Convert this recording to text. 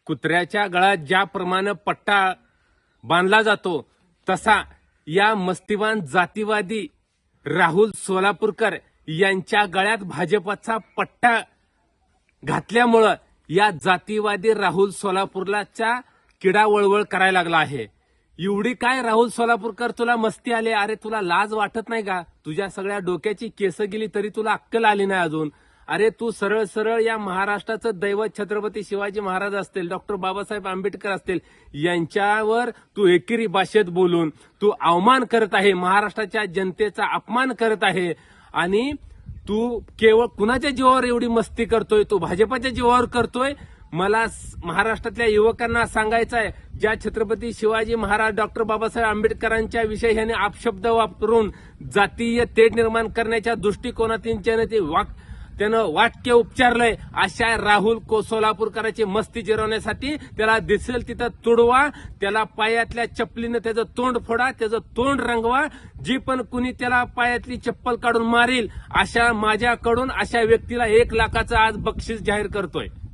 कुत्र्याच्या गळ्यात ज्याप्रमाणे पट्टा बांधला जातो तसा या मस्तिवान जातीवादी राहुल सोलापूरकर यांच्या गळ्यात भाजपचा पट्टा घातल्यामुळं या जातीवादी राहुल सोलापूरलाच्या किडा वळवळ करायला लागला आहे। एवढी काय राहुल सोलापूरकर तुला मस्ती आली? अरे तुला लाज वाटत नाही का? तुझ्या सगळ्या डोक्याची केस गेली तरी तुला अक्कल आली नाही अजून। अरे तू सरळ सरळ या महाराष्ट्राचं दैवत छत्रपती शिवाजी महाराज असतील, डॉक्टर बाबासाहेब आंबेडकर असतील, यांच्यावर तू एकेरी भाषेत बोलून तू अवमान करत आहे, महाराष्ट्राच्या जनतेचा अपमान करत आहे। आणि तू केवळ कुणाच्या जीवावर एवढी मस्ती करतोय? तू भाजपाच्या जीवावर करतोय। मला महाराष्ट्रातल्या युवकांना सांगायचं आहे, ज्या छत्रपती शिवाजी महाराज डॉक्टर बाबासाहेब आंबेडकरांच्या विषयी ह्याने अपशब्द वापरून जातीय तेढ निर्माण करण्याच्या दृष्टिकोनातून त्यानं वाक्य उपचारलंय, अशा राहुल सोलापूरकरांची मस्ती जिरवण्यासाठी त्याला दिसेल तिथं तुडवा, त्याला पायातल्या चप्पलीनं त्याचं तोंड फोडा, त्याचं तोंड रंगवा। जी पण कुणी त्याला पायातली चप्पल काढून मारेल अशा माझ्याकडून अशा व्यक्तीला 1 लाखाचं आज बक्षीस जाहीर करतोय।